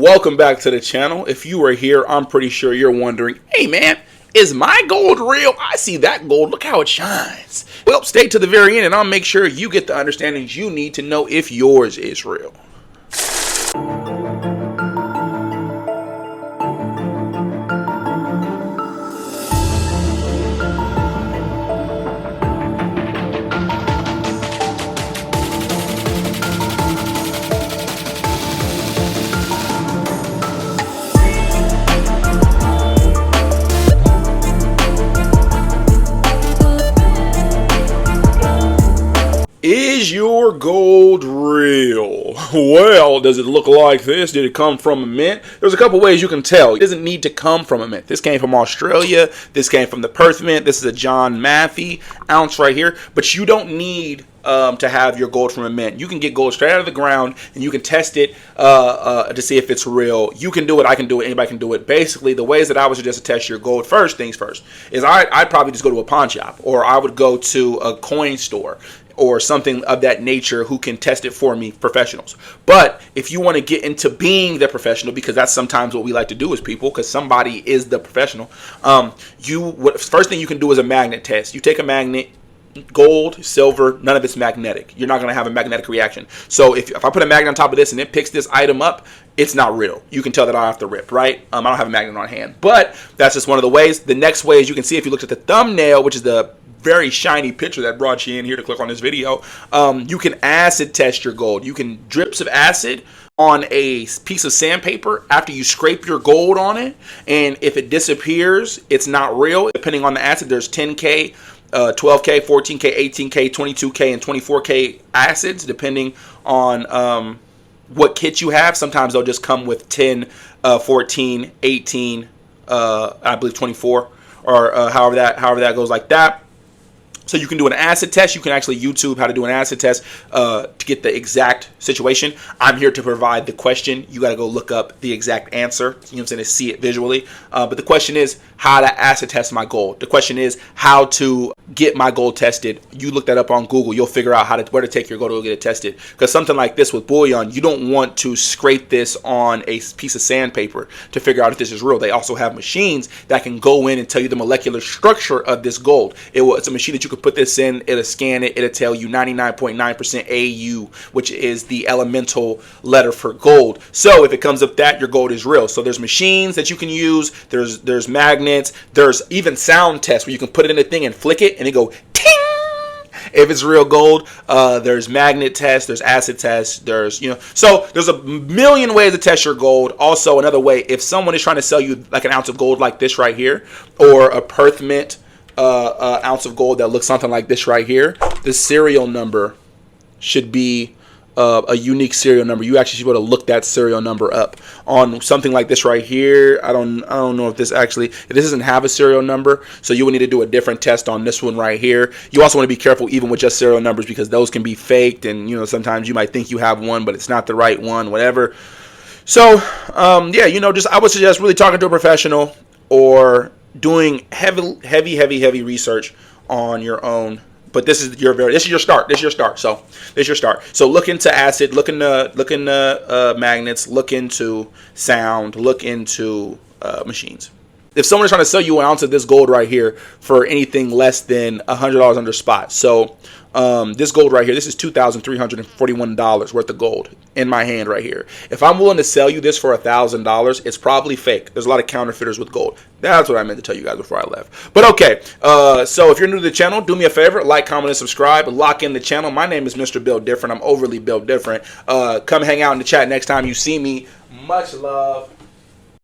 Welcome back to the channel. If you are here, I'm pretty sure you're wondering, hey man, is my gold real? I see that gold, look how it shines. Well, stay to the very end and I'll make sure you get the understandings you need to know if yours is real. Is your gold real? Well, does it look like this? Did it come from a mint? There's a couple ways you can tell. It doesn't need to come from a mint. This came from Australia. This came from the Perth Mint. This is a John Matthey ounce right here. But you don't need to have your gold from a mint. You can get gold straight out of the ground and you can test it to see if it's real. You can do it. I can do it. Anybody can do it. Basically, the ways that I would suggest to test your gold, first things first, is I'd probably just go to a pawn shop, or I would go to a coin store or something of that nature who can test it for me, professionals. But if you want to get into being the professional, because that's sometimes what we like to do as people, because somebody is the professional, first thing you can do is a magnet test. You take a magnet, gold, silver, none of it's magnetic. You're not going to have a magnetic reaction. So if I put a magnet on top of this and it picks this item up, it's not real. You can tell that I have to rip, right? I don't have a magnet on hand, but that's just one of the ways. The next way is you can see if you looked at the thumbnail, which is the very shiny picture that brought you in here to click on this video, you can acid test your gold. You can drips of acid on a piece of sandpaper after you scrape your gold on it, and if it disappears, it's not real. Depending on the acid, there's 10K, 12K, 14K, 18K, 22K, and 24K acids, depending on what kit you have. Sometimes they'll just come with 10, 14, 18, I believe 24, or however that goes like that. So you can do an acid test. You can actually YouTube how to do an acid test to get the exact situation. I'm here to provide the question. You got to go look up the exact answer. You know what I'm saying? To see it visually. But the question is how to acid test my gold. The question is how to get my gold tested. You look that up on Google. You'll figure out where to take your gold to go get it tested. Because something like this with bullion, you don't want to scrape this on a piece of sandpaper to figure out if this is real. They also have machines that can go in and tell you the molecular structure of this gold. It's a machine that you could put this in, it'll scan it, it'll tell you 99.9% AU, which is the elemental letter for gold. So if it comes up that, your gold is real. So there's machines that you can use, there's magnets, there's even sound tests where you can put it in a thing and flick it and it go ting if it's real gold. There's magnet tests, there's acid tests, so there's a million ways to test your gold. Also, another way, if someone is trying to sell you like an ounce of gold like this right here, or a Perth Mint ounce of gold that looks something like this right here, the serial number should be a unique serial number. You actually should be able to look that serial number up on something like this right here. I don't know if this doesn't have a serial number, so you would need to do a different test on this one right here. You also want to be careful even with just serial numbers, because those can be faked, and sometimes you might think you have one but it's not the right one, whatever. So yeah, I would suggest really talking to a professional or doing heavy research on your own. But this is your start. So look into acid, look into magnets, look into sound, look into machines. If someone is trying to sell you an ounce of this gold right here for anything less than $100 under spot, so this gold right here, this is $2,341 worth of gold in my hand right here. If I'm willing to sell you this for $1,000, it's probably fake. There's a lot of counterfeiters with gold. That's what I meant to tell you guys before I left. But okay, so if you're new to the channel, do me a favor, like, comment, and subscribe. Lock in the channel. My name is Mr. Built Different. I'm overly built different. Come hang out in the chat next time you see me. Much love.